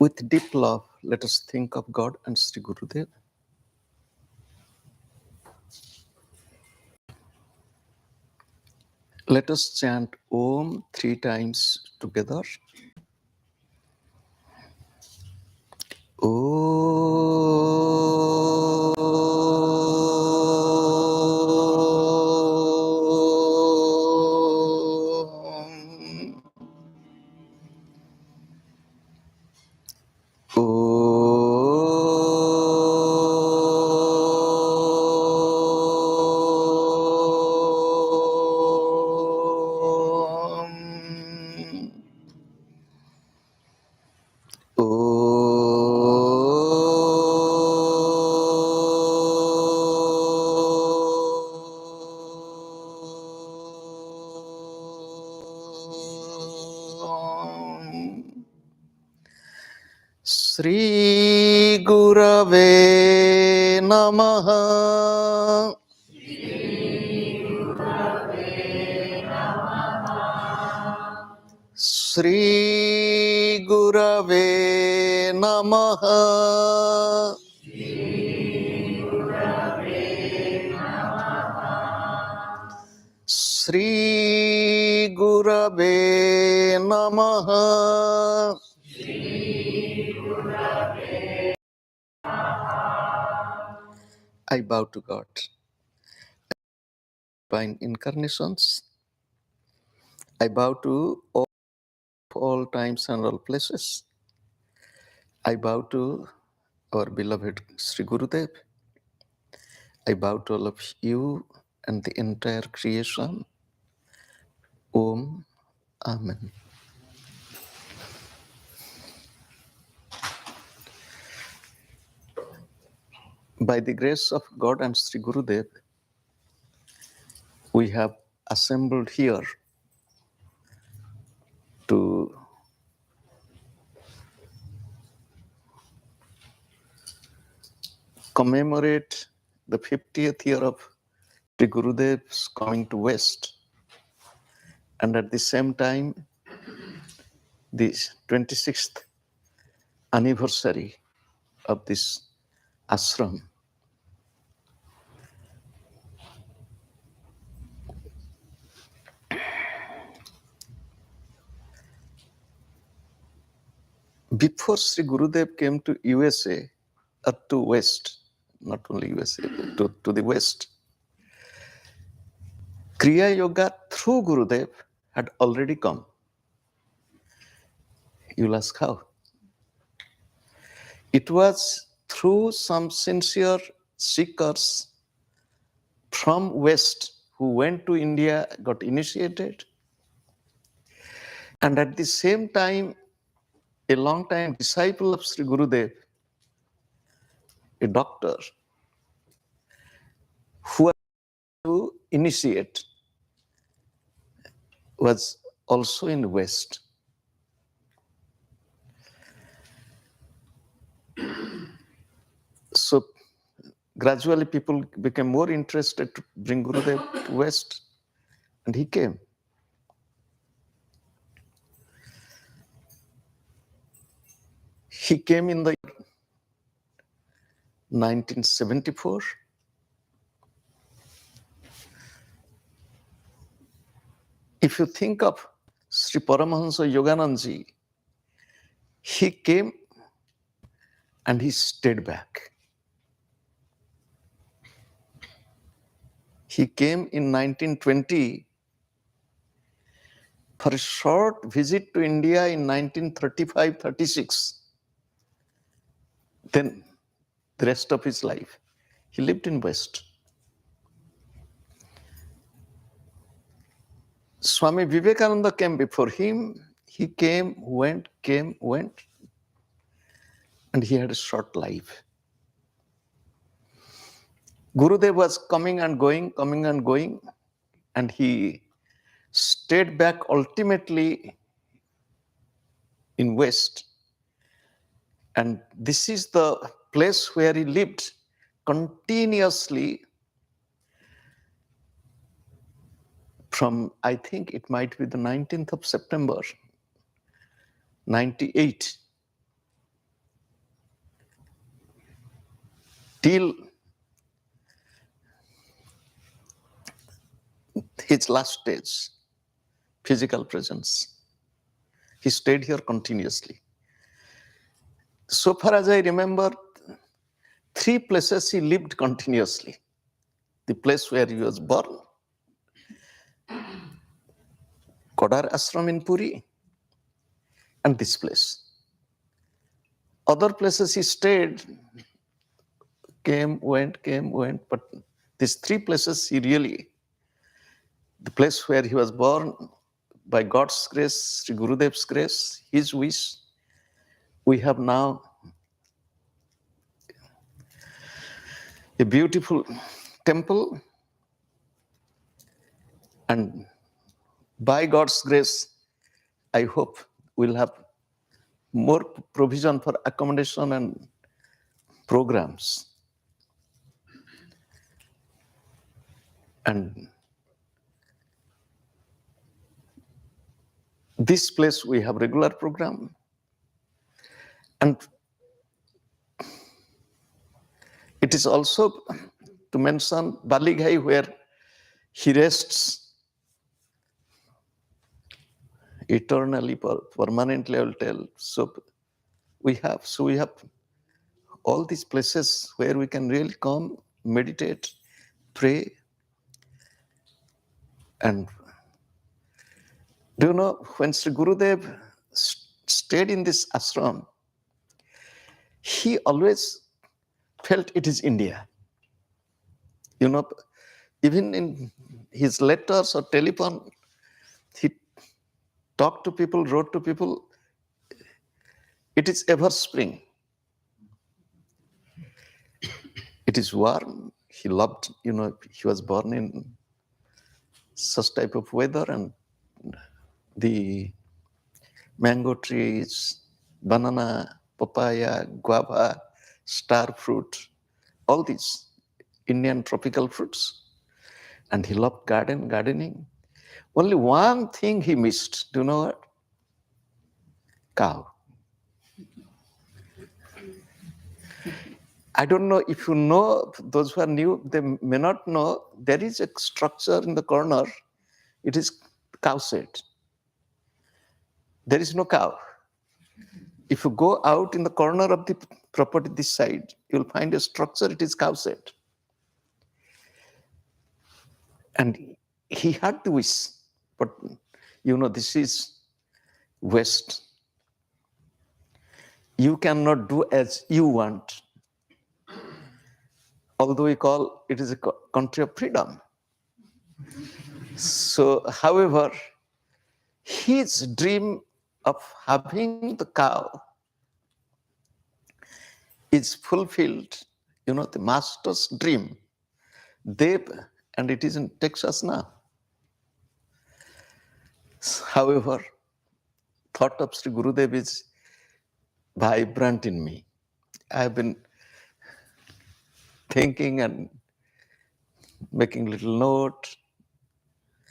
With deep love, let us think of God and Sri Gurudev. Let us chant Om 3 times together. Sri Gurave Namaha. Sri Gurave Namaha. Sri Gurave Namaha. I bow to God, divine incarnations. I bow to all times and all places. I bow to our beloved Sri Gurudev. I bow to all of you and the entire creation. Om. Amen. By the grace of God and Sri Gurudev, we have assembled here to commemorate the 50th year of Sri Gurudev's coming to West, and at the same time, the 26th anniversary of this ashram. Before Sri Gurudev came to USA, or to West, not only USA, to the West, Kriya Yoga through Gurudev had already come. You'll ask how? It was through some sincere seekers from West who went to India, got initiated, and at the same time, a long-time disciple of Sri Gurudev, a doctor, who was to initiate, was also in West. So gradually people became more interested to bring Gurudev to West, and he came. He came in the 1974. If you think of Sri Paramahansa Yoganandaji, he came and he stayed back. He came in 1920 for a short visit to India in 1935-36. Then the rest of his life, he lived in West. Swami Vivekananda came before him. He came, went, and he had a short life. Gurudev was coming and going, and he stayed back ultimately in West. And this is the place where he lived continuously from, I think it might be the 19th of September, 98, till his last stage, physical presence. He stayed here continuously. So far as I remember, 3 places he lived continuously. The place where he was born, Kodar Ashram in Puri, and this place. Other places he stayed, came, went, but these 3 places he really, the place where he was born, by God's grace, Sri Gurudev's grace, his wish, we have now a beautiful temple, and by God's grace, I hope we'll have more provision for accommodation and programs. And this place we have regular program. And it is also to mention Balighai, where he rests eternally, permanently, I will tell. So we have all these places where we can really come, meditate, pray. And do you know, when Sri Gurudev stayed in this ashram, he always felt it is India. You know, even in his letters or telephone, he talked to people, wrote to people, it is ever spring. It is warm. He loved, he was born in such type of weather, and the mango trees, banana, papaya, guava, star fruit, all these Indian tropical fruits. And he loved gardening. Only one thing he missed. Do you know what? Cow. I don't know if you know, those who are new, they may not know, there is a structure in the corner. It is cow shed. There is no cow. If you go out in the corner of the property this side, you'll find a structure, it is cow shed. And he had the wish, but this is West. You cannot do as you want. Although we call it is a country of freedom. So, however, his dream of having the cow is fulfilled. The master's dream. And it is in Texas now. However, thought of Sri Gurudev is vibrant in me. I have been thinking and making little note.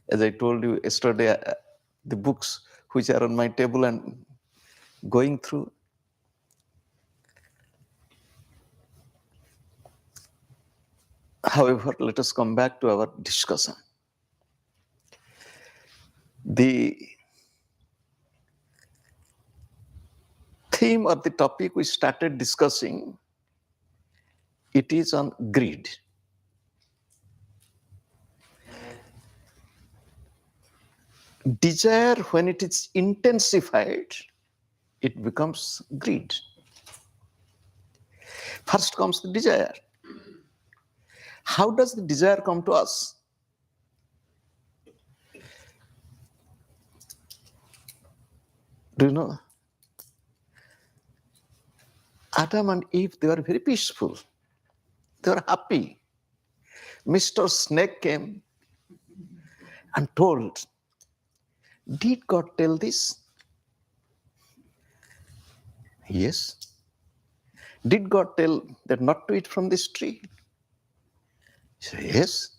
As I told you yesterday, the books which are on my table and going through. However, let us come back to our discussion. The theme or the topic we started discussing, it is on greed. Desire, when it is intensified, it becomes greed. First comes the desire. How does the desire come to us? Do you know? Adam and Eve, they were very peaceful. They were happy. Mr. Snake came and told, did God tell this? Yes. Did God tell that not to eat from this tree? He said, yes.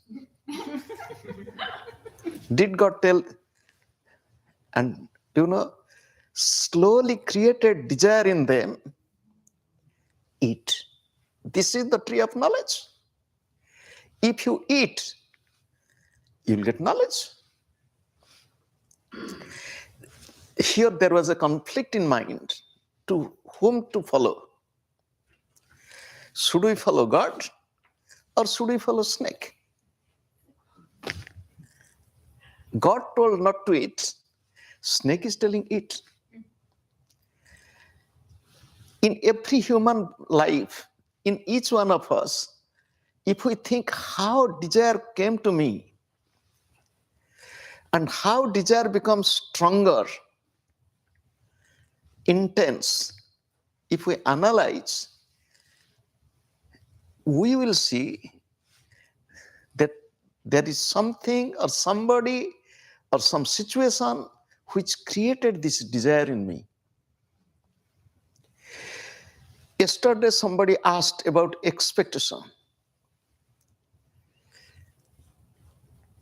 Did God tell? And slowly created desire in them, eat. This is the tree of knowledge. If you eat, you'll get knowledge. Here there was a conflict in mind to whom to follow. Should we follow God or should we follow snake? God told not to eat. Snake is telling eat. In every human life, in each one of us, if we think how desire came to me and how desire becomes stronger, intense, if we analyze, we will see that there is something or somebody or some situation which created this desire in me. Yesterday, somebody asked about expectation.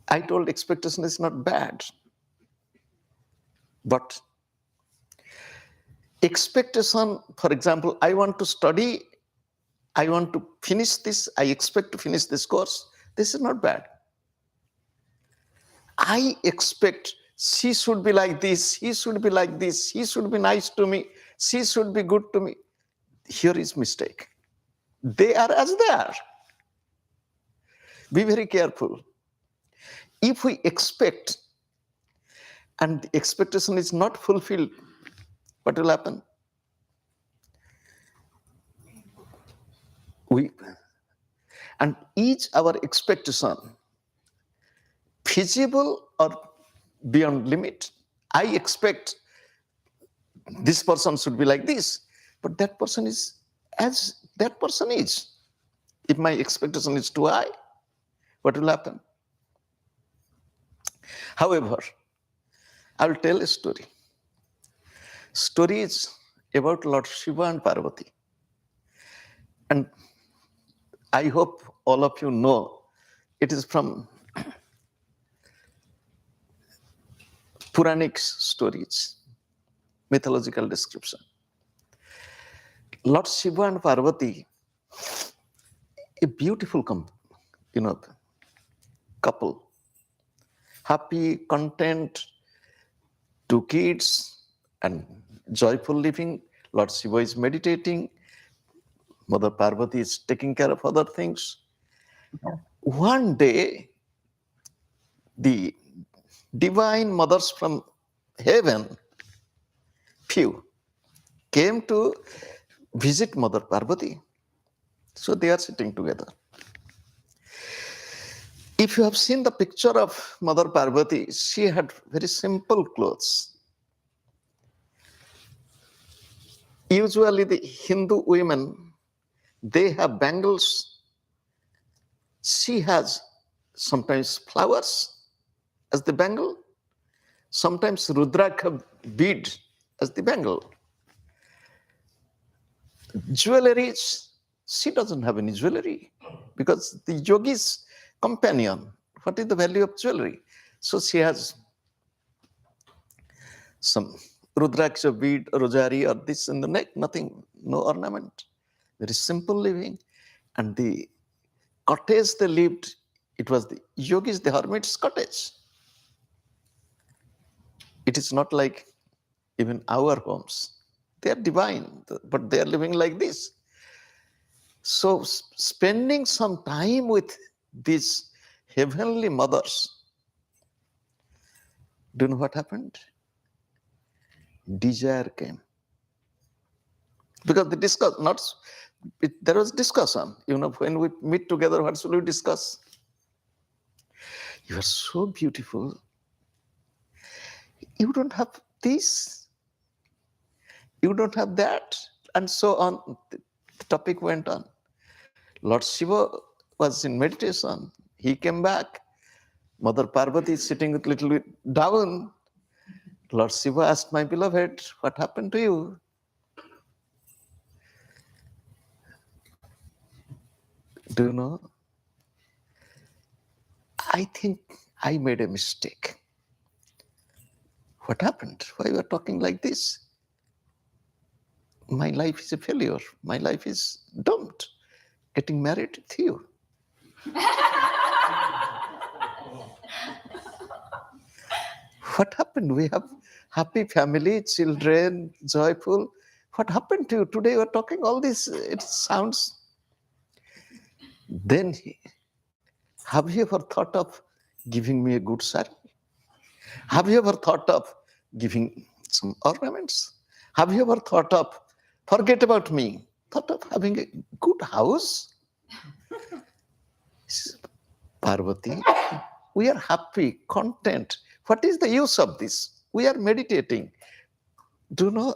I told expectation is not bad. But expectation, for example, I want to study, I want to finish this, I expect to finish this course. This is not bad. I expect she should be like this, he should be like this, he should be nice to me, she should be good to me. Here is mistake. They are as they are. Be very careful. If we expect and the expectation is not fulfilled, what will happen? And each our expectation, feasible or beyond limit. I expect this person should be like this, but that person is as that person is. If my expectation is too high, what will happen? However, I will tell a story. Story is about Lord Shiva and Parvati. And I hope all of you know it is from Puranic stories, mythological description. Lord Shiva and Parvati, a beautiful couple, happy, content, 2 kids, and joyful living. Lord Shiva is meditating. Mother Parvati is taking care of other things. One day, the divine mothers from heaven, few, came to visit Mother Parvati. So they are sitting together. If you have seen the picture of Mother Parvati, she had very simple clothes. Usually the Hindu women, they have bangles. She has sometimes flowers as the bangle, sometimes Rudrakha bead as the bangle. Jewelry, she doesn't have any jewelry because the yogi's companion, what is the value of jewelry? So she has some Rudraksha bead, rosary, or this in the neck, nothing, no ornament. Very simple living. And the cottage they lived, it was the yogis, the hermit's cottage. It is not like even our homes. They are divine, but they are living like this. So spending some time with these heavenly mothers, do you know what happened? Desire came. Because there was discussion. When we meet together, what should we discuss? You are so beautiful. You don't have this. You don't have that. And so on. The topic went on. Lord Shiva was in meditation. He came back. Mother Parvati is sitting a little bit down. Lord Shiva asked, my beloved, what happened to you? Do you know? I think I made a mistake. What happened? Why you are talking like this? My life is a failure. My life is doomed. getting married with you. What happened? We have happy family, children, joyful. What happened to you? Today we're talking all this, it sounds. Then, have you ever thought of giving me a good saree? Have you ever thought of giving some ornaments? Have you ever thought of, forget about me, thought of having a good house? Parvati, we are happy, content. What is the use of this? We are meditating. Do you know,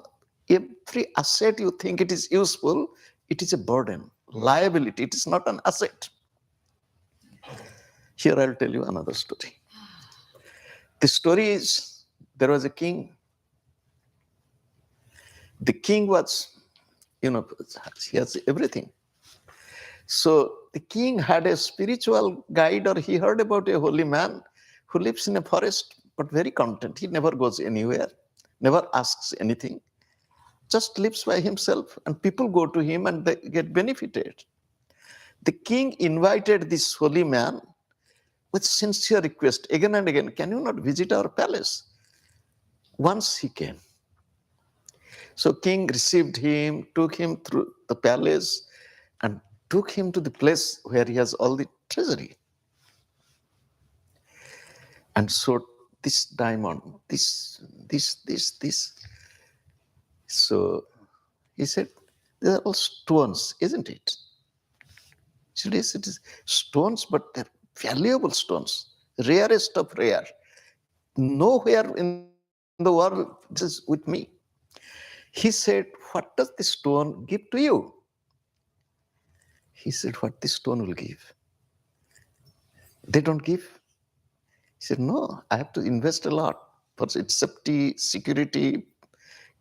every asset you think it is useful, it is a burden, liability. It is not an asset. Here I'll tell you another story. The story is, there was a king. The king was, he has everything. So the king had a spiritual guide, or he heard about a holy man who lives in a forest, but very content. He never goes anywhere, never asks anything, just lives by himself, and people go to him and they get benefited. The king invited this holy man with sincere request again and again, can you not visit our palace? Once he came. So king received him, took him through the palace, and took him to the place where he has all the treasury. And so this diamond, this. So he said, they are all stones, isn't it? It is stones, but they're valuable stones, rarest of rare. Nowhere in the world it is with me. He said, what does the stone give to you? He said, what the stone will give? They don't give. He said, no, I have to invest a lot. For its safety, security,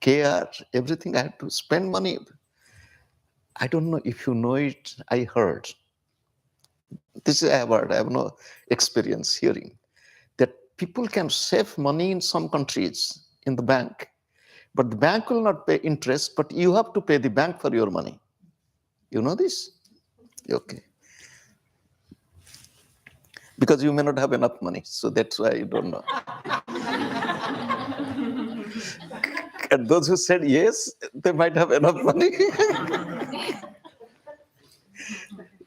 care, everything, I have to spend money. I don't know if you know it, I heard. This I have heard, I have no experience hearing. That people can save money in some countries in the bank, but the bank will not pay interest, but you have to pay the bank for your money. You know this? Okay. Because you may not have enough money, so that's why you don't know. And those who said yes, they might have enough money.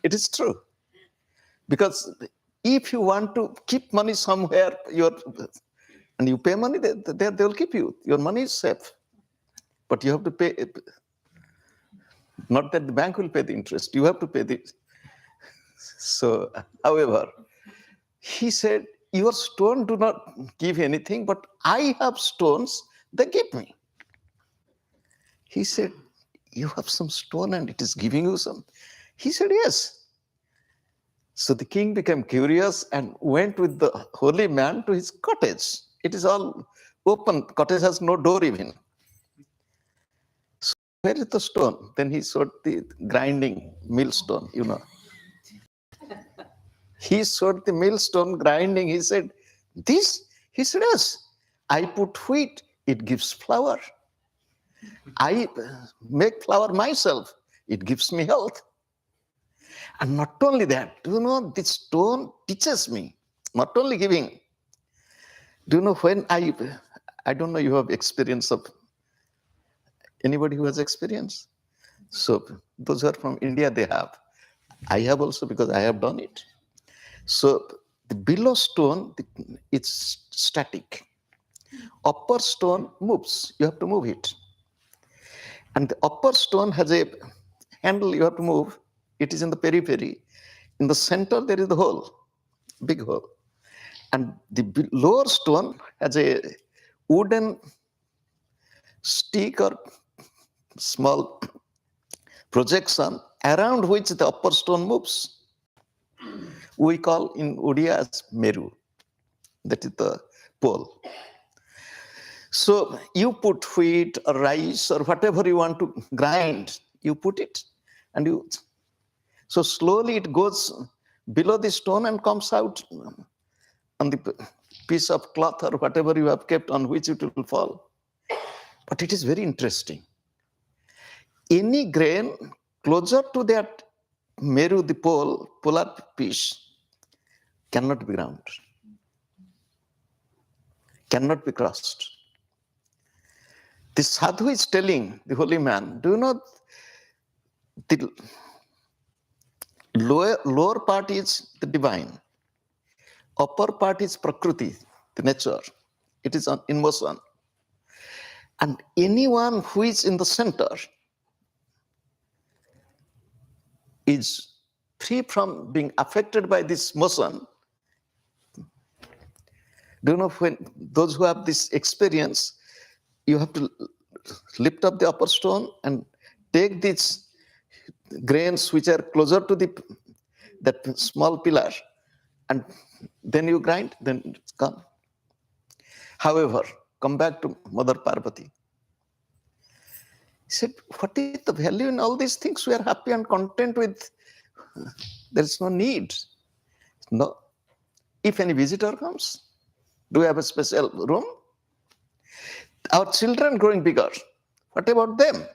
It is true. Because if you want to keep money somewhere, and you pay money, they will keep you. Your money is safe. But you have to pay, not that the bank will pay the interest, you have to pay the. So, however, he said, your stone do not give anything, but I have stones, they give me. He said, you have some stone and it is giving you some? He said, yes. So the king became curious and went with the holy man to his cottage. It is all open, cottage has no door even. So where is the stone? Then he showed the grinding millstone, He showed the millstone grinding. He said, this? He said, yes. I put wheat, it gives flour. I make flour myself, it gives me health. And not only that, this stone teaches me, not only giving. Do you know when I don't know you have experience of, anybody who has experience? So those who are from India, they have. I have also because I have done it. So the below stone, it's static. Upper stone moves, you have to move it. And the upper stone has a handle you have to move. It is in the periphery. In the center, there is the hole, big hole. And the lower stone has a wooden stick or small projection around which the upper stone moves. We call in Odia as Meru. That is the pole. So you put wheat or rice or whatever you want to grind, you put it, and so slowly it goes below the stone and comes out on the piece of cloth or whatever you have kept on which it will fall. But it is very interesting. Any grain closer to that Meru, the pole, polar piece, cannot be ground, cannot be crossed. The sadhu is telling the holy man, do you know the lower part is the divine, upper part is prakriti, the nature. It is in motion. And anyone who is in the center is free from being affected by this motion. Do you know, when those who have this experience, you have to lift up the upper stone and take these grains which are closer to that small pillar, and then you grind, then it's gone. However, come back to Mother Parvati. He said, what is the value in all these things? We are happy and content with. There is no need. No. If any visitor comes, do we have a special room? Our children growing bigger. What about them?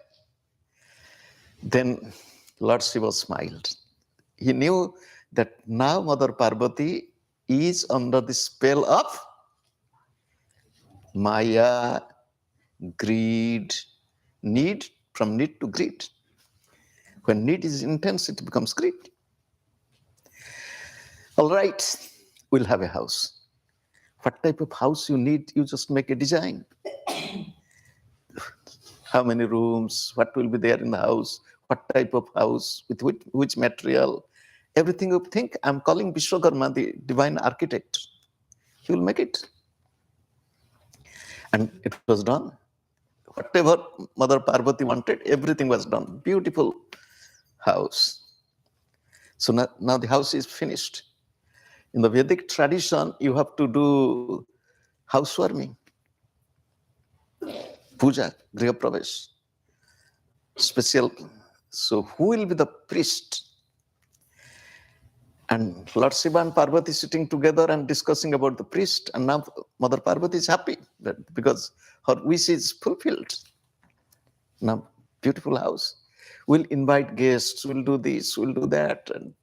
Then Lord Shiva smiled. He knew that now Mother Parvati is under the spell of Maya, greed, need, from need to greed. When need is intense, it becomes greed. All right, we'll have a house. What type of house you need, you just make a design. How many rooms, what will be there in the house, what type of house, with which material, everything you think. I'm calling Vishwakarma the divine architect. He will make it. And it was done. Whatever Mother Parvati wanted, everything was done. Beautiful house. So now the house is finished. In the Vedic tradition, you have to do housewarming, puja, griha pravesh, special. So who will be the priest? And Lord Shiva and Parvati sitting together and discussing about the priest. And now Mother Parvati is happy because her wish is fulfilled. Now, beautiful house. We'll invite guests, we'll do this, we'll do that. And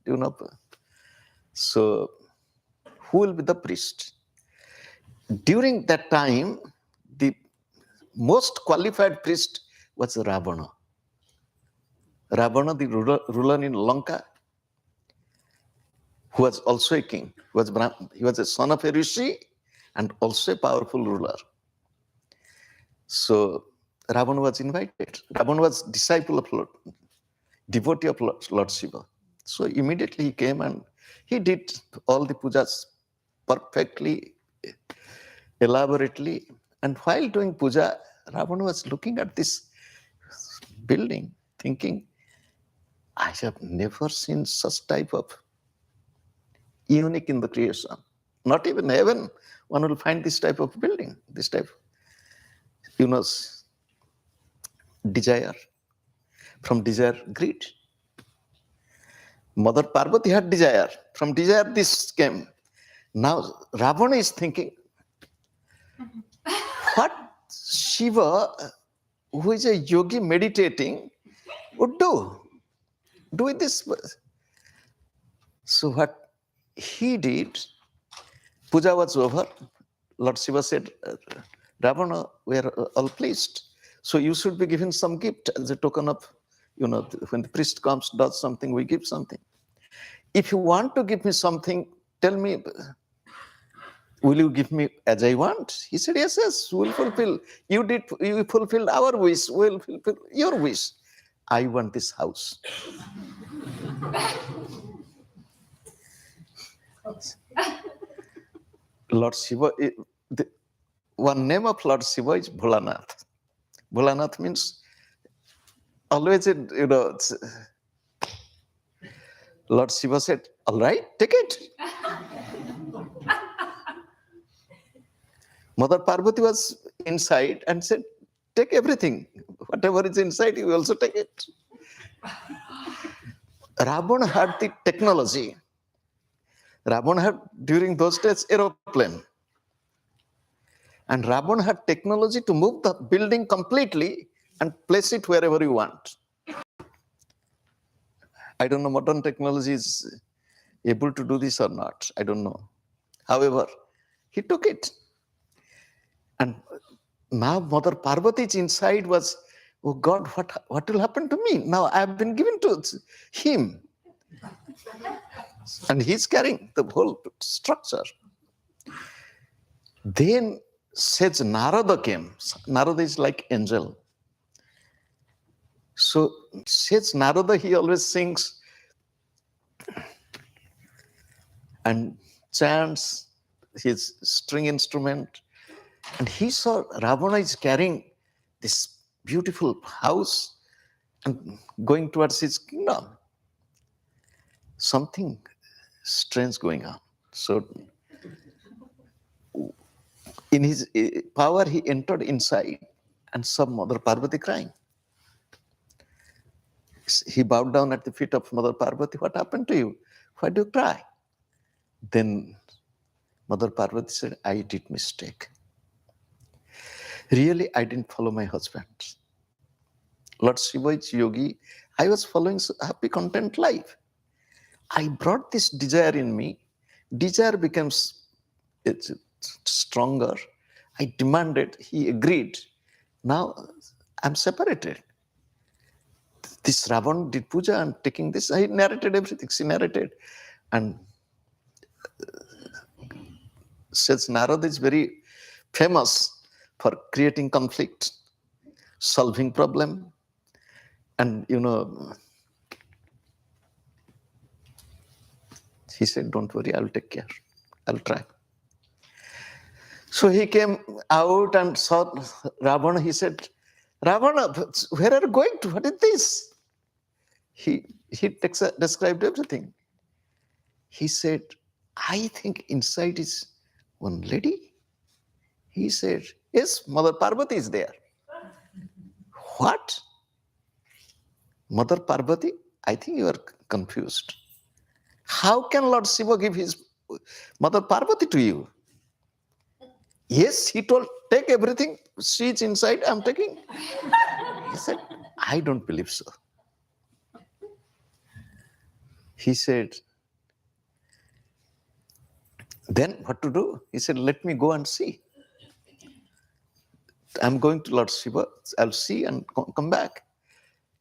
so who will be the priest? During that time, the most qualified priest was Ravana. Ravana, the ruler in Lanka, who was also a king. He was a son of a rishi and also a powerful ruler. So Ravana was invited. Ravana was disciple of Lord, devotee of Lord Shiva. So immediately he came and he did all the pujas perfectly, elaborately. And while doing puja, Ravana was looking at this building, thinking, I have never seen such type of unique in the creation. Not even heaven, one will find this type of building, this type, desire. From desire, greed. Mother Parvati had desire. From desire, this came. Now Ravana is thinking, what Shiva, who is a yogi meditating, would do with this. So what he did, puja was over. Lord Shiva said, Ravana, we are all pleased. So you should be given some gift as a token of, when the priest comes, does something, we give something. If you want to give me something, tell me, will you give me as I want? He said, yes, we'll fulfill. You fulfilled our wish, we'll fulfill your wish. I want this house. Lord Shiva, one name of Lord Shiva is Bholanath. Bholanath means always, Lord Shiva said, all right, take it. Mother Parvati was inside and said, take everything. Whatever is inside, you also take it. Ravana had the technology. Ravana had, during those days, aeroplane. And Ravana had technology to move the building completely and place it wherever you want. I don't know modern technology is able to do this or not. I don't know. However, he took it. And now Mother Parvati's inside was, oh God, what will happen to me? Now I have been given to him. And he's carrying the whole structure. Then says Narada came. Narada is like angel. So says Narada, he always sings and chants his string instrument. And he saw Ravana is carrying this beautiful house and going towards his kingdom. Something strange going on. So in his power, he entered inside and saw Mother Parvati crying. He bowed down at the feet of Mother Parvati. What happened to you? Why do you cry? Then Mother Parvati said, I did mistake. Really, I didn't follow my husband. Lord Shiva is yogi. I was following a happy, content life. I brought this desire in me. Desire becomes stronger. I demanded. He agreed. Now I'm separated. This Ravan did puja and taking this. I narrated everything. She narrated. And says Narada is very famous for creating conflict, solving problem. And, he said, don't worry, I'll take care. I'll try. So he came out and saw Ravana. He said, Ravana, where are you going to? What is this? He described everything. He said, I think inside is one lady. He said, yes, Mother Parvati is there. What? Mother Parvati? I think you are confused. How can Lord Shiva give his Mother Parvati to you? Yes, he told, take everything. She is inside, I'm taking. He said, I don't believe so. He said, then what to do? He said, let me go and see. I'm going to Lord Shiva. I'll see and come back.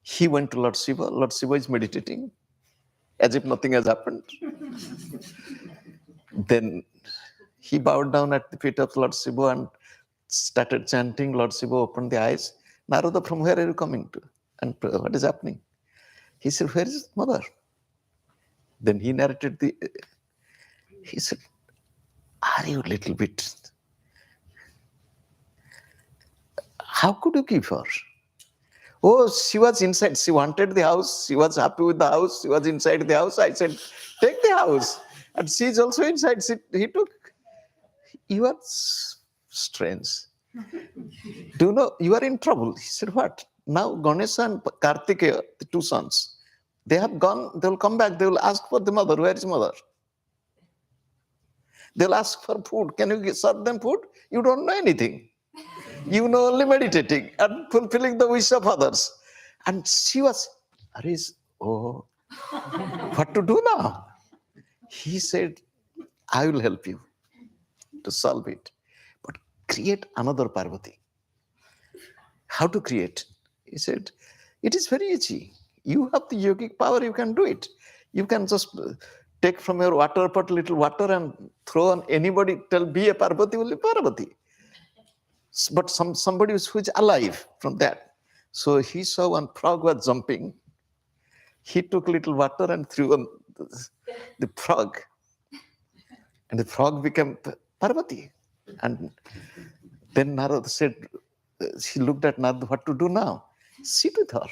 He went to Lord Shiva. Lord Shiva is meditating as if nothing has happened. Then he bowed down at the feet of Lord Shiva and started chanting. Lord Shiva opened the eyes. Narada, from where are you coming to? And what is happening? He said, where is mother? Then he narrated he said, are you a little bit, how could you give her? Oh, she was inside. She wanted the house. She was happy with the house. She was inside the house. I said, take the house. And she is also inside. He took. You are strange. Do you know, you are in trouble. He said, what? Now Ganesha and Kartikeya, the two sons, they have gone. They will come back. They will ask for the mother. Where is mother? They'll ask for food. Can you serve them food? You don't know anything. You know only meditating and fulfilling the wish of others. And she was, oh, what to do now? He said, I will help you to solve it. But create another Parvati. How to create? He said, it is very easy. You have the yogic power, you can do it. You can just take from your water pot little water and throw on anybody, tell be a Parvati, will be Parvati. But somebody who is alive from that. So he saw one frog was jumping. He took little water and threw on the frog. And the frog became Parvati. And then Narada said, he looked at Narada, what to do now? Sit with her.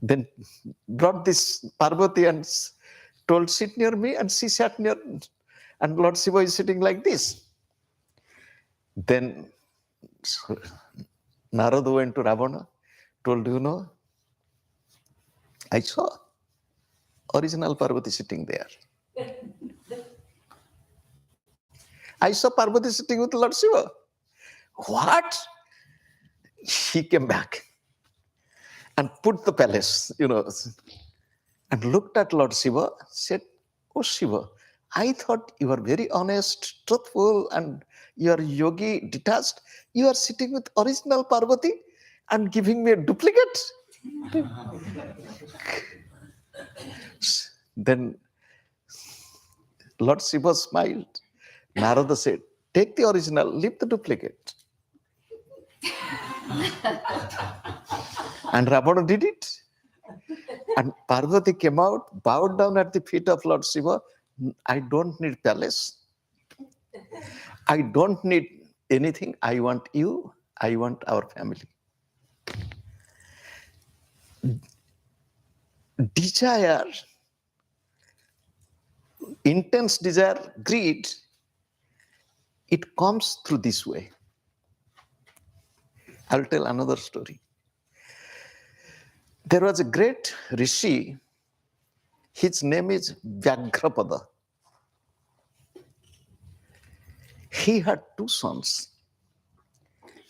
Then brought this Parvati and told, sit near me, and she sat near, and Lord Shiva is sitting like this. Then Narada went to Ravana, told, you know, I saw original Parvati sitting there. I saw Parvati sitting with Lord Shiva. What? He came back. and put the palace, and looked at Lord Shiva, said, "Oh Shiva, I thought you were very honest, truthful, and you are yogi, detached. You are sitting with original Parvati and giving me a duplicate." Then Lord Shiva smiled. Narada said, "Take the original, leave the duplicate." And Ravana did it. And Parvati came out, bowed down at the feet of Lord Shiva. "I don't need palace. I don't need anything. I want you. I want our family." Desire, intense desire, greed, it comes through this way. I'll tell another story. There was a great rishi. His name is Vyaghrapada. He had two sons.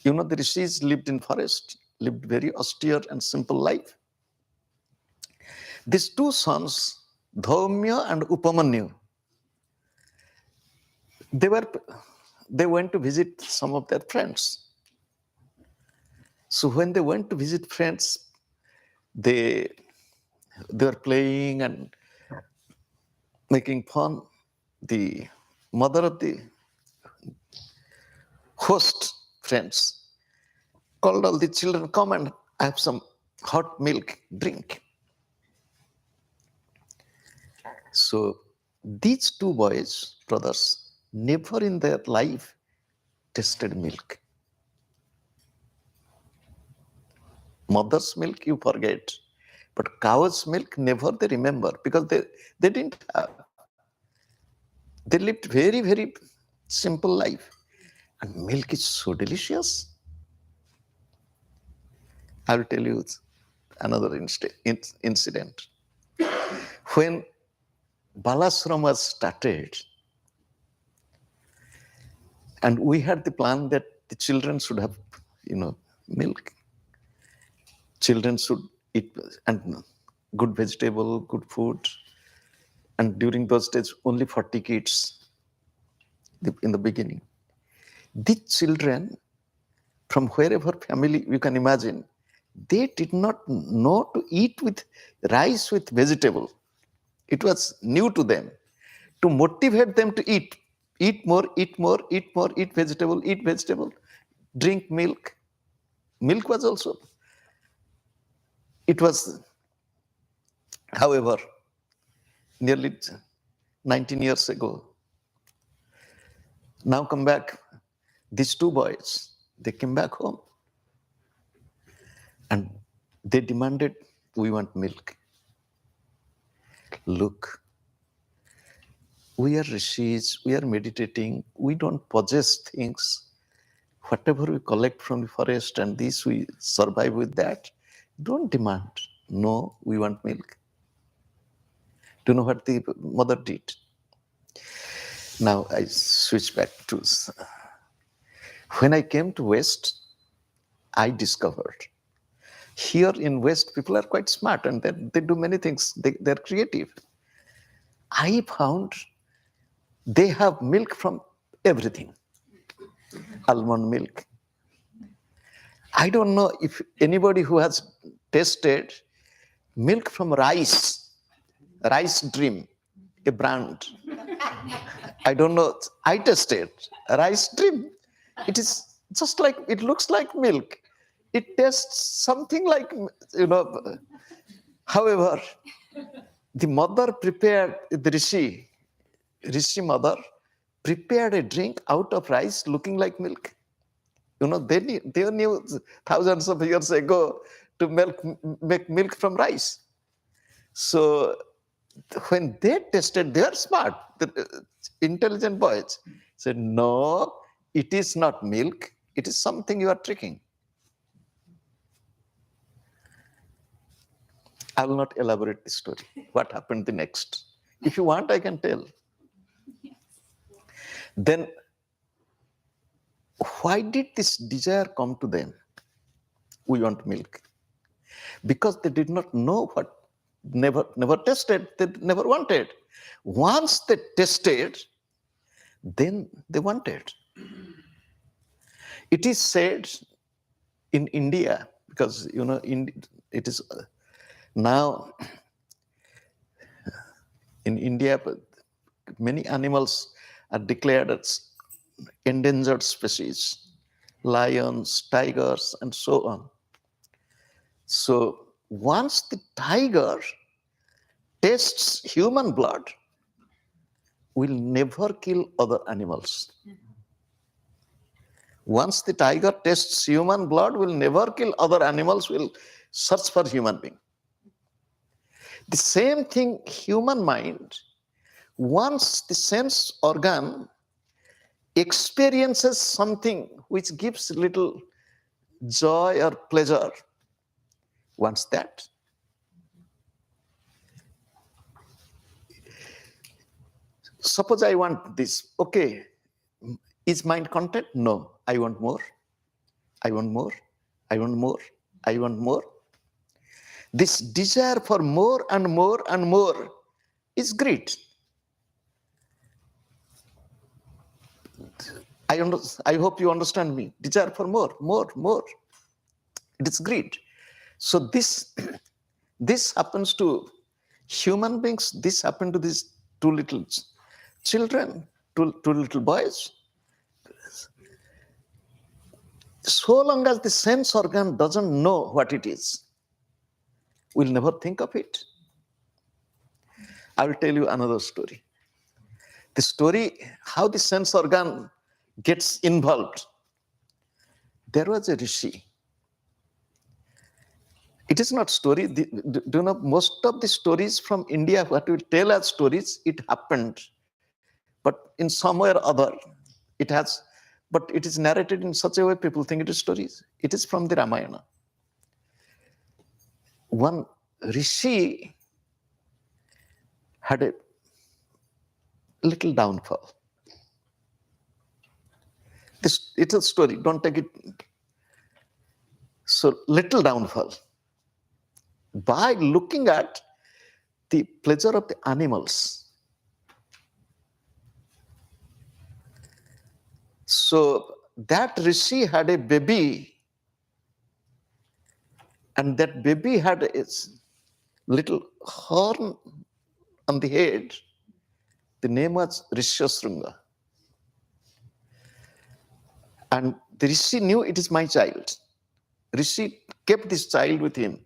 The rishis lived in forest, lived very austere and simple life. These two sons, Dhaumya and Upamanyu, they went to visit some of their friends. So when they went to visit friends, they were playing and making fun. The mother of the host friends called all the children, "Come and have some hot milk, drink." So these two boys, brothers, never in their life tasted milk. Mother's milk you forget, but cow's milk never they remember, because they didn't have. They lived very, very simple life. And milk is so delicious. I will tell you another incident. When Balasram was started, and we had the plan that the children should have, milk. Children should eat and good vegetable, good food. And during those days, only 40 kids in the beginning. These children, from wherever family you can imagine, they did not know to eat with rice with vegetable. It was new to them. To motivate them to eat more, eat more, eat more, eat vegetable, drink milk. Milk was also. It was, however, nearly 19 years ago. Now come back. These two boys, they came back home and they demanded, "We want milk." Look, we are rishis, we are meditating, we don't possess things. Whatever we collect from the forest and this, we survive with that. Don't demand. No, we want milk. Do you know what the mother did? Now I switch back to, when I came to West, I discovered here in West, people are quite smart and they do many things. They're creative. I found they have milk from everything. Almond milk. I don't know if anybody who has tasted milk from rice dream, a brand. I don't know. I tasted rice dream. It is just like, it looks like milk. It tastes something like, However, the mother prepared, the Rishi mother prepared a drink out of rice looking like milk. They knew thousands of years ago to make milk from rice. So when they tested, they are smart, the intelligent boys said, "No, it is not milk. It is something you are tricking." I will not elaborate the story. What happened the next? If you want, I can tell. Then, why did this desire come to them? We want milk. because they did not know what, never tested, they never wanted. Once they tested, then they wanted. It is said in India, because it is now in India, many animals are declared as endangered species, lions, tigers, and so on. So once the tiger tastes human blood, will never kill other animals. Once the tiger tastes human blood, will never kill other animals, will search for human being. The same thing, human mind, once the sense organ experiences something which gives little joy or pleasure, wants that. Suppose I want this. Okay, is mind content? No, I want more. I want more. I want more. I want more. This desire for more and more and more is greed. I hope you understand me. Desire for more, more, more. It is greed. So this happens to human beings. This happened to these two little children, two little boys. So long as the sense organ doesn't know what it is, we'll never think of it. I will tell you another story. The story, how the sense organ gets involved. There was a rishi. It is not story. Do you know, most of the stories from India, what we tell as stories, it happened. But in some way or other, it has, but it is narrated in such a way people think it is stories. It is from the Ramayana. One rishi had a little downfall. It's a story, don't take it. So, little downfall. By looking at the pleasure of the animals. So, that rishi had a baby, and that baby had a little horn on the head. The name was Rishyasringa. And the rishi knew it is my child. Rishi kept this child with him,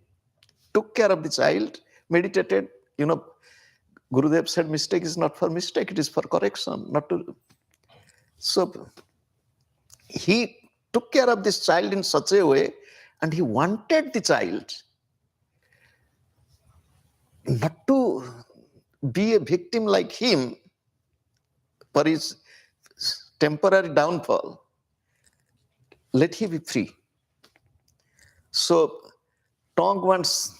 took care of the child, meditated. Gurudev said mistake is not for mistake, it is for correction, not to. So he took care of this child in such a way, and he wanted the child not to be a victim like him for his temporary downfall. Let him be free. So tongue wants,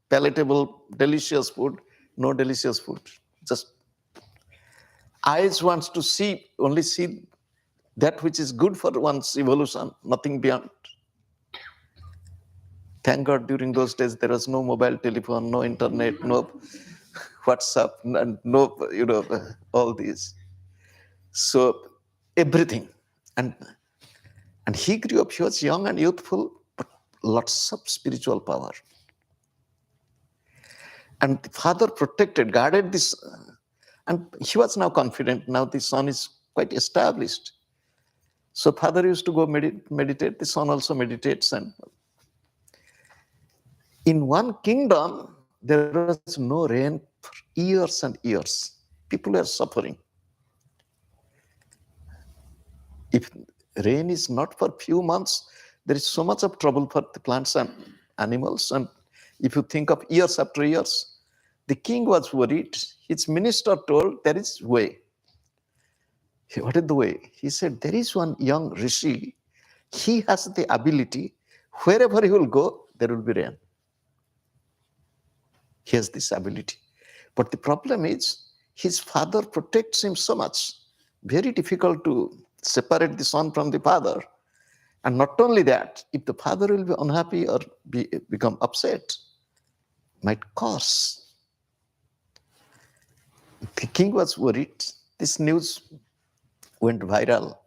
palatable, delicious food, no delicious food. Just eyes wants to only see that which is good for one's evolution, nothing beyond. Thank God during those days there was no mobile telephone, no internet, no WhatsApp, and no, all these. So everything. And he grew up, he was young and youthful, but lots of spiritual power. And the father protected, guarded this, and he was now confident. Now the son is quite established. So father used to go meditate, the son also meditates. And in one kingdom, there was no rain for years and years. People were suffering. If rain is not for few months, there is so much of trouble for the plants and animals. And if you think of years after years, the king was worried. His minister told, there is way. What is the way? He said, there is one young rishi. He has the ability, wherever he will go, there will be rain. He has this ability. But the problem is, his father protects him so much. Very difficult to separate the son from the father. And not only that, if the father will be unhappy or become upset, might curse. The king was worried. This news went viral.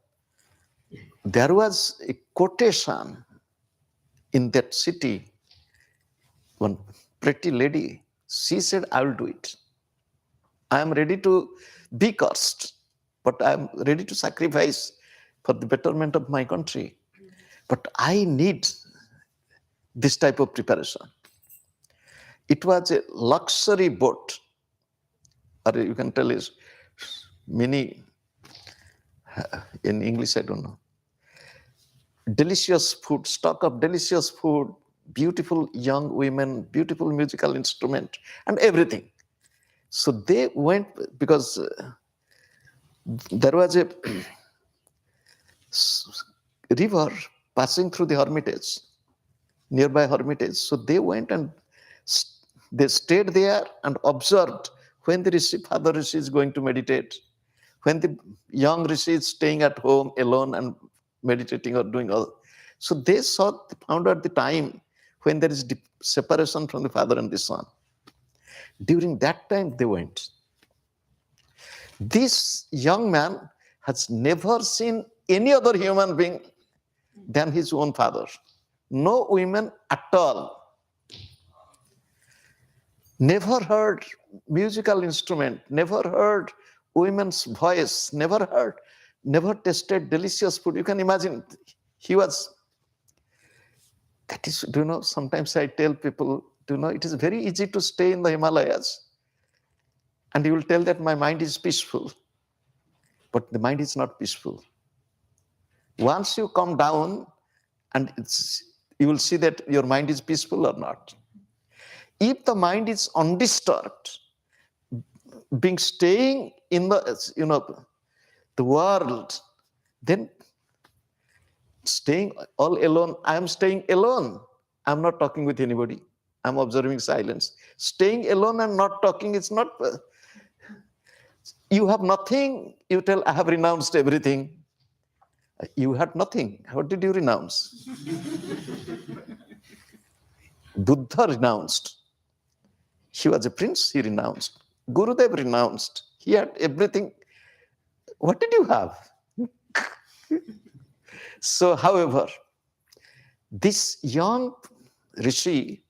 There was a quotation in that city. One pretty lady, she said, I will do it. I am ready to be cursed, but I am ready to sacrifice for the betterment of my country. But I need this type of preparation. It was a luxury boat, or you can tell is many, in English I don't know, delicious food, stock of delicious food, beautiful young women, beautiful musical instrument, and everything. So they went because there was a river passing through the hermitage, nearby hermitage. So they went and they stayed there and observed when the father rishi is going to meditate, when the young rishi is staying at home alone and meditating or doing all. So they found out the time when there is separation from the father and the son. During that time they went. This young man has never seen any other human being than his own father. No women at all. Never heard musical instrument, never heard women's voice, never tasted delicious food. You can imagine, he was, that is, sometimes I tell people, it is very easy to stay in the Himalayas and you will tell that my mind is peaceful. But the mind is not peaceful. Once you come down and you will see that your mind is peaceful or not. If the mind is undisturbed, staying in the world, then staying all alone, I am staying alone. I'm not talking with anybody. I'm observing silence. Staying alone and not talking, it's not, you have nothing. You tell, I have renounced everything. You had nothing. What did you renounce? Buddha renounced. He was a prince, he renounced. Gurudev renounced. He had everything. What did you have? So, however, this young rishi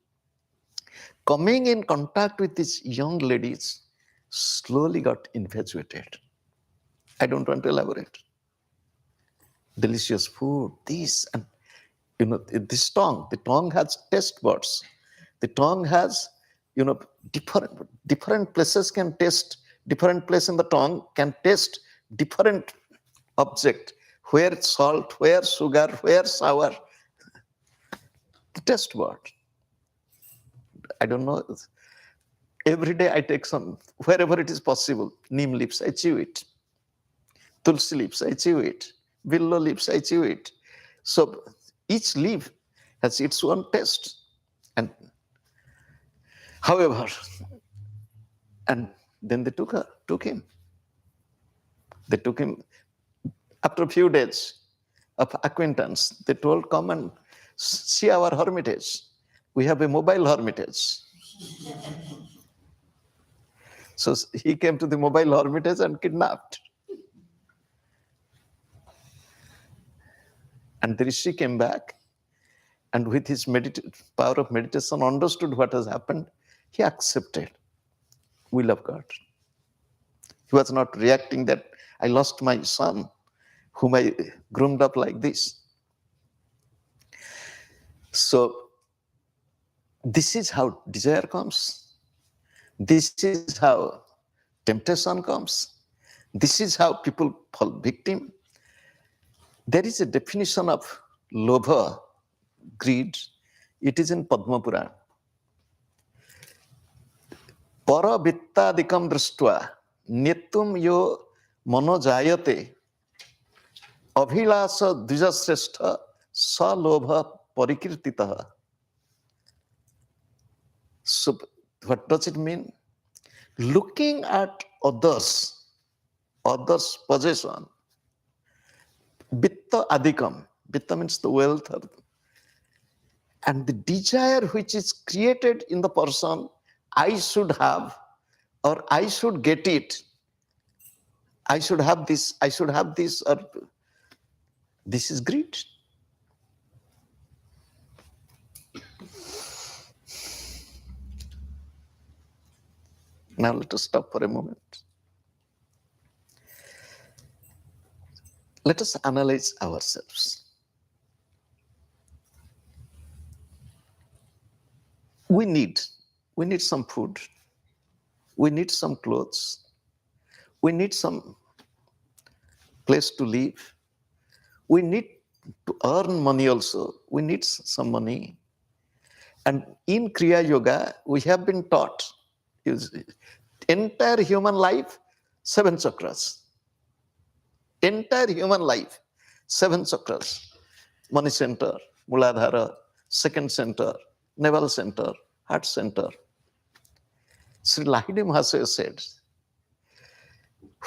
coming in contact with these young ladies slowly got infatuated. I don't want to elaborate. Delicious food, this, and this tongue. The tongue has taste buds. The tongue has, different places can taste, different place in the tongue can taste different object. Where salt, where sugar, where sour. The taste bud. I don't know. Every day I take some, wherever it is possible. Neem leaves, I chew it. Tulsi leaves, I chew it. Willow leaves, I chew it. So each leaf has its own taste. And however, and then they took him. They took him after a few days of acquaintance. They told, come and see our hermitage. We have a mobile hermitage. So he came to the mobile hermitage and kidnapped. And the rishi came back and with his power of meditation understood what has happened. He accepted will of God. He was not reacting that I lost my son whom I groomed up like this. So this is how desire comes. This is how temptation comes. This is how people fall victim. There is a definition of lobha, greed. It is in Padma Purana. Para vittadikam drishtva nityam yo manojayate abhilasa dvijasrestha sa lobha parikirtitaha. So what does it mean? Looking at others' possession, vitta adikam, Vitta means the wealth. And the desire which is created in the person, I should have, or I should get it. I should have this, or this is greed. Now let us stop for a moment. Let us analyze ourselves. We need some food. We need some clothes. We need some place to live. We need to earn money also. We need some money. And in Kriya Yoga, we have been taught entire human life, 7 chakras. Entire human life, 7 chakras. Money center, Muladhara, second center, navel center, heart center. Sri Lahiri Mahasaya said,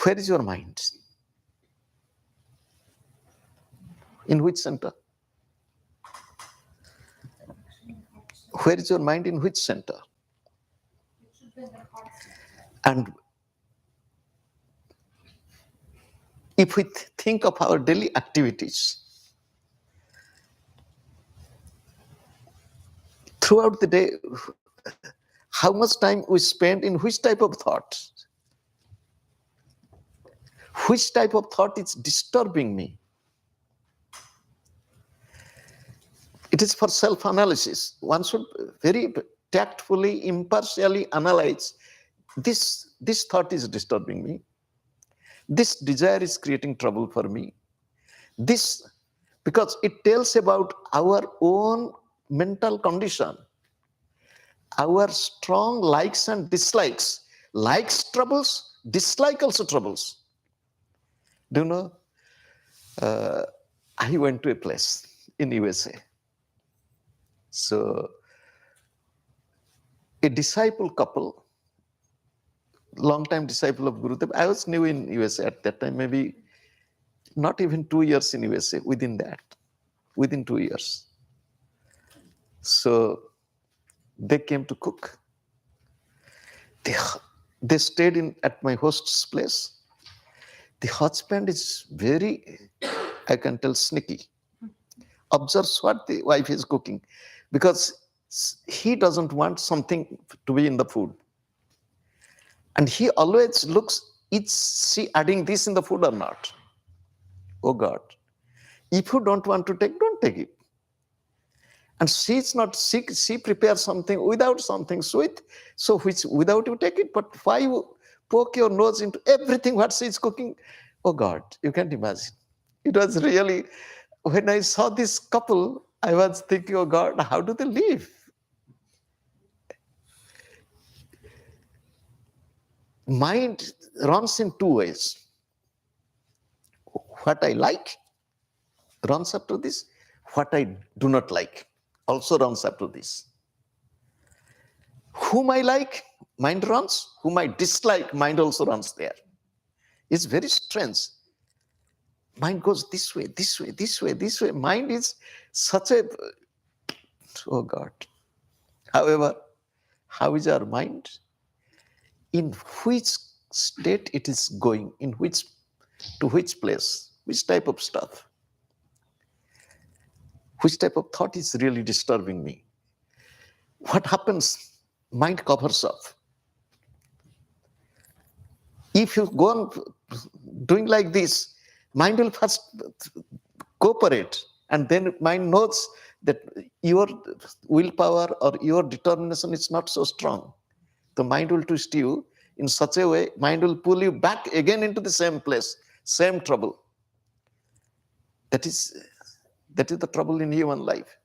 where is your mind? In which center? Where is your mind in which center? And if we think of our daily activities, throughout the day, how much time we spend in which type of thought? Which type of thought is disturbing me? It is for self-analysis. One should very tactfully, impartially analyze, this thought is disturbing me. This desire is creating trouble for me. This, because it tells about our own mental condition, our strong likes and dislikes. Likes troubles, dislike also troubles. Do you know, I went to a place in USA. So, a disciple couple, long-time disciple of Gurudev, I was new in USA at that time, maybe not even 2 years in USA, within 2 years. So, they came to cook. They stayed at my host's place. The husband is very, I can tell, sneaky. Observes what the wife is cooking, because he doesn't want something to be in the food. And he always looks, is she adding this in the food or not? Oh God. If you don't want to take, don't take it. And she's not sick, she prepares something without something sweet, so which without you take it, but why you poke your nose into everything what she's cooking? Oh God, you can't imagine. It was really, when I saw this couple, I was thinking, oh God, how do they live? Mind runs in 2 ways. What I like runs up to this. What I do not like also runs up to this. Whom I like, mind runs. Whom I dislike, mind also runs there. It's very strange. Mind goes this way, this way, this way, this way. Mind is such a, oh God. However, how is our mind? In which state it is going, to which place, which type of stuff, which type of thought is really disturbing me. What happens? Mind covers up. If you go on doing like this, mind will first cooperate, and then mind knows that your willpower or your determination is not so strong. The mind will twist you in such a way, mind will pull you back again into the same place, same trouble. That is the trouble in human life.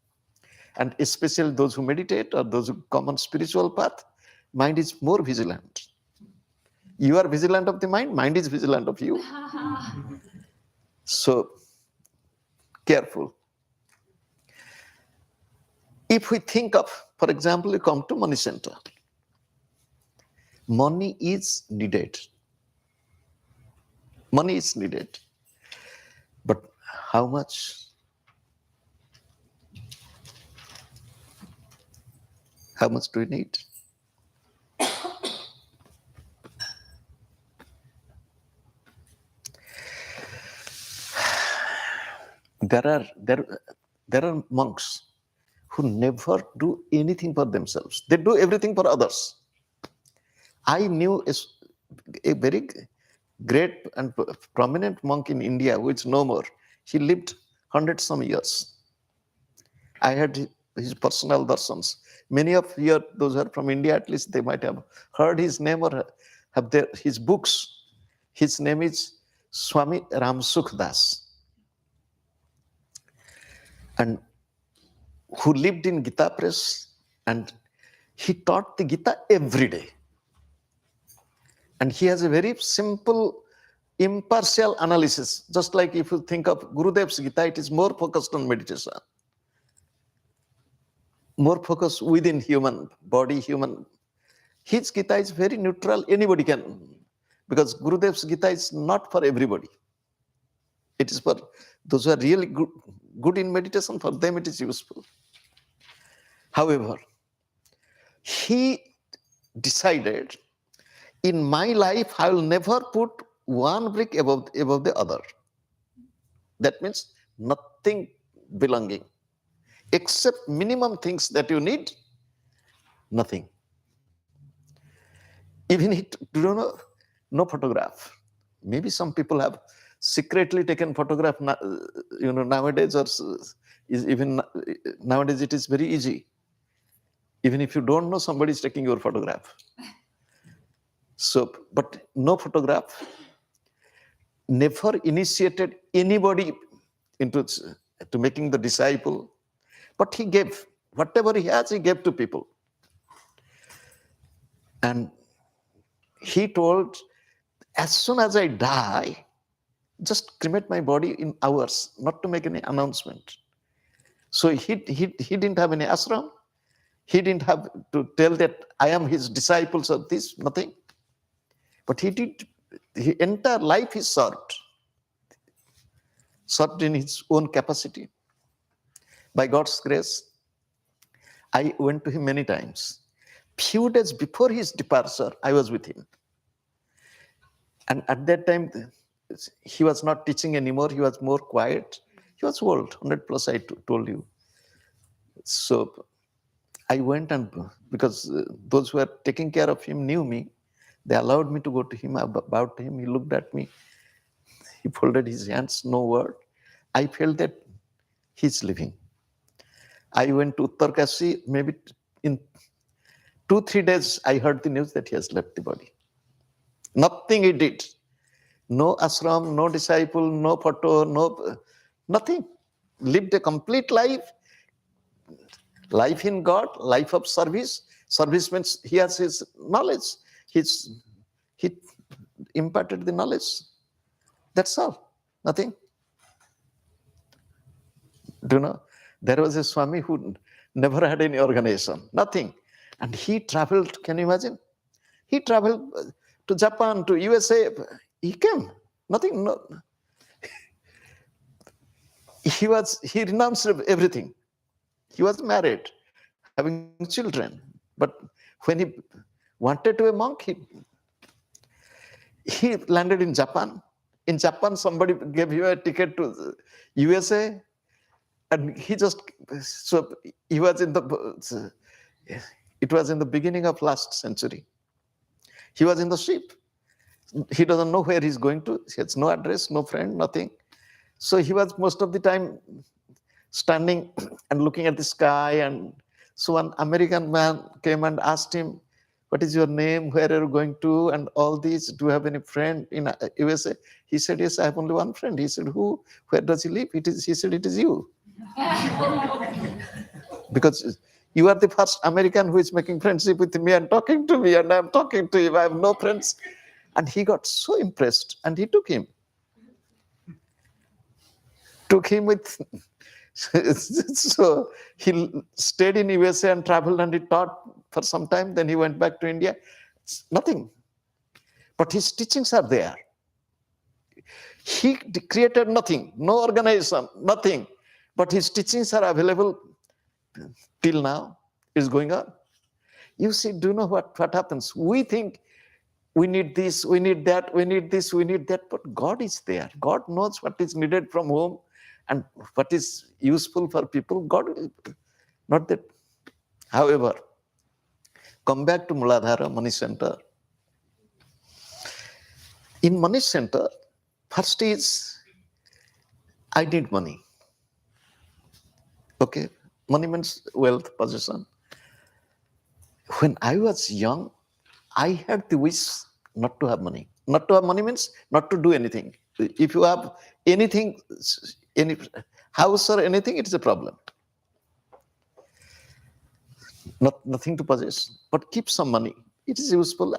And especially those who meditate or those who come on spiritual path, mind is more vigilant. You are vigilant of the mind, mind is vigilant of you. So, careful. If we think of, for example, you come to money center. Money is needed. Money is needed. But how much? How much do we need? There are monks who never do anything for themselves. They do everything for others. I knew a very great and prominent monk in India, who is no more. He lived 100-some years. I had his personal darshans. Many of you, those who are from India, at least they might have heard his name or have his books. His name is Swami Ramsukh Das, and who lived in Gita Press, and he taught the Gita every day. And he has a very simple, impartial analysis. Just like if you think of Gurudev's Gita, it is more focused on meditation, more focused within human body, human. His Gita is very neutral, anybody can, because Gurudev's Gita is not for everybody. It is for those who are really good in meditation, for them it is useful. However, he decided, in my life, I will never put one brick above the other. That means nothing belonging, except minimum things that you need, nothing. Even it, no photograph. Maybe some people have secretly taken photograph, nowadays, or even nowadays it is very easy. Even if you don't know, somebody is taking your photograph. So, but no photograph. Never initiated anybody to making the disciple. But he gave. Whatever he has, he gave to people. And he told, as soon as I die, just cremate my body in hours, not to make any announcement. So he didn't have any ashram. He didn't have to tell that I am his disciples or this, nothing. But his entire life is served in his own capacity. By God's grace, I went to him many times. Few days before his departure, I was with him. And at that time, he was not teaching anymore. He was more quiet. He was old, 100 plus, I told you. So I went, and because those who were taking care of him knew me, they allowed me to go to him, about him. He looked at me. He folded his hands, no word. I felt that he's living. I went to Uttarkashi. Maybe in 2-3 days, I heard the news that he has left the body. Nothing he did. No ashram, no disciple, no photo, nothing. Lived a complete life. Life in God, life of service. Service means he has his knowledge. He imparted the knowledge. That's all. Nothing. Do you know? There was a Swami who never had any organization. Nothing. And he traveled, can you imagine? He traveled to Japan, to USA. He came. Nothing. No. He renounced everything. He was married, having children. But when he wanted to be a monk, he landed in Japan. In Japan, somebody gave him a ticket to USA, and he was it was in the beginning of last century. He was in the ship. He doesn't know where he's going to. He has no address, no friend, nothing. So he was most of the time standing and looking at the sky. And so an American man came and asked him, "What is your name? Where are you going to?" And all these. "Do you have any friend in USA?" He said, "Yes, I have only one friend." He said, "Who? Where does he live?" He said, "It is you." Because you are the first American who is making friendship with me and talking to me, and I'm talking to him. I have no friends. And he got so impressed, and he took him. With. So he stayed in USA and traveled, and he taught for some time. Then he went back to India. It's nothing. But his teachings are there. He created nothing, no organization, nothing. But his teachings are available till now. It's going on. You see, do you know what happens? We think we need this, we need that, we need this, we need that, but God is there. God knows what is needed from whom and what is useful for people. God, not that. However, come back to Muladhara Money Center. In Money Center, first is, I need money. Okay, money means wealth, possession. When I was young, I had the wish not to have money. Not to have money means not to do anything. If you have anything, any house or anything, it is a problem. Nothing to possess, but keep some money. It is useful.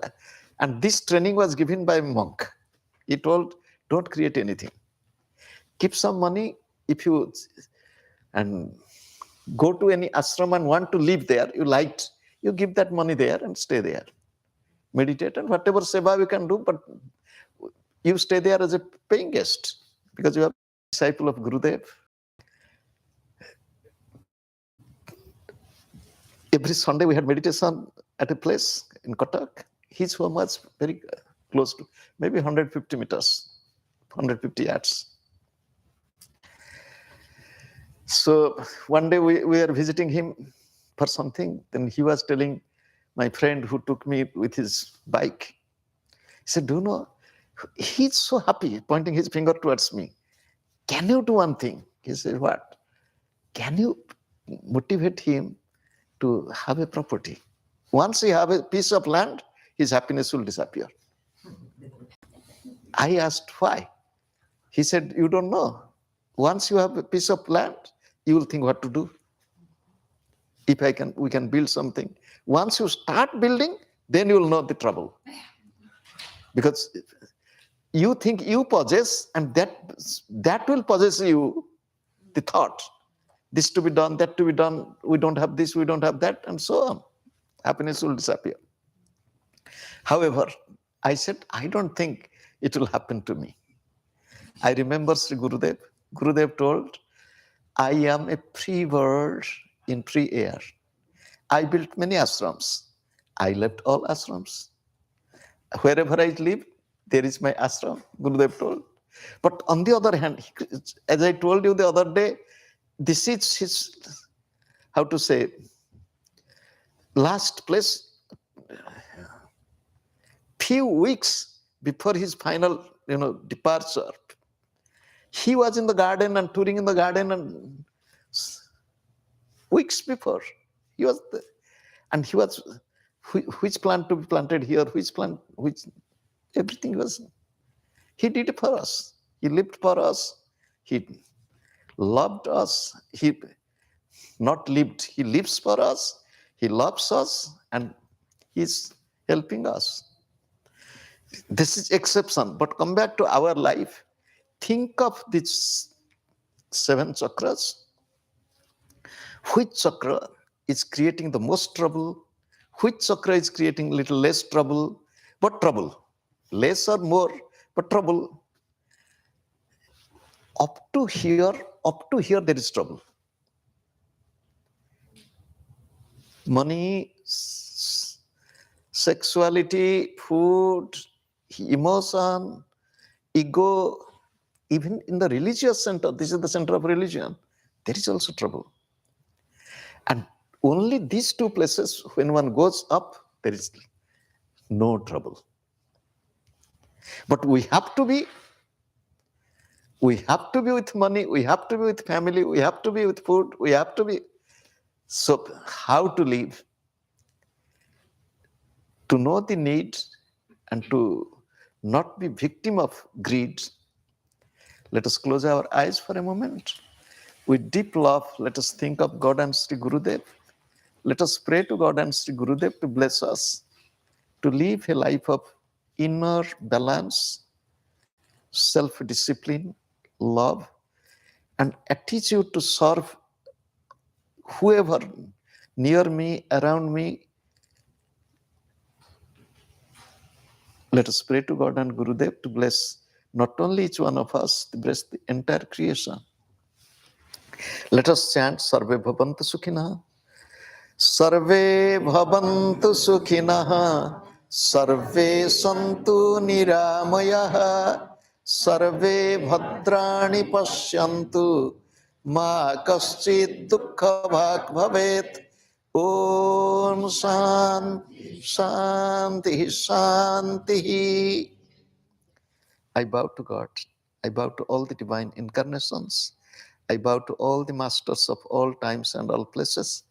And this training was given by a monk. He told, don't create anything. Keep some money. If you and go to any ashram and want to live there, you give that money there and stay there. Meditate and whatever seva you can do, but you stay there as a paying guest because you are a disciple of Gurudev. Every Sunday we had meditation at a place in Cuttack. His home was very close to maybe 150 meters, 150 yards. So one day we were visiting him for something. Then he was telling my friend who took me with his bike. He said, do you know, he's so happy, pointing his finger towards me. Can you do one thing? He said, what? Can you motivate him to have a property? Once he have a piece of land, his happiness will disappear. I asked why. He said, you don't know. Once you have a piece of land, you will think what to do. If we can build something. Once you start building, then you will know the trouble. Because you think you possess, and that will possess you, the thought. This to be done, that to be done, we don't have this, we don't have that, and so on. Happiness will disappear. However, I said, I don't think it will happen to me. I remember Sri Gurudev. Gurudev told, I am a free bird in free air. I built many ashrams. I left all ashrams. Wherever I live, there is my ashram, Gurudev told. But on the other hand, as I told you the other day, this is his, how to say, last place, few weeks before his final, departure. He was in the garden and touring in the garden, and weeks before he was there. And he was, which plant to be planted here, everything was, he did it for us. He lived for us. He loved us. He not lived, he lives for us. He loves us and he's helping us. This is exception, but come back to our life. Think of these 7 chakras. Which chakra is creating the most trouble? Which chakra is creating little less trouble? But trouble, less or more, but trouble. Up to here there is trouble. Money, sexuality, food, emotion, ego, even in the religious center, this is the center of religion, there is also trouble. And only these 2 places, when one goes up, there is no trouble. But we have to be with money, we have to be with family, we have to be with food, we have to be. So how to live? To know the need and to not be victim of greed. Let us close our eyes for a moment. With deep love, let us think of God and Sri Gurudev. Let us pray to God and Sri Gurudev to bless us, to live a life of inner balance, self-discipline, love, and attitude to serve whoever near me, around me. Let us pray to God and Gurudev to bless not only each one of us, to bless the entire creation. Let us chant Sarve Bhavantu Sukhina, सर्वे भवन्तु सुखिनः, सर्वे सन्तु निरामयाः, सर्वे भद्राणि पश्यन्तु, मा कश्चित् दुःखभाग् भवेत्। Om Shanti Shanti. I bow to God. I bow to all the divine incarnations. I bow to all the masters of all times and all places.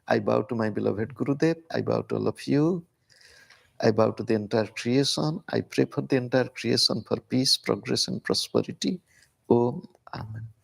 I bow to my beloved Gurudev. I bow to all of you. I bow to the entire creation. I pray for the entire creation for peace, progress, and prosperity. Om Amen.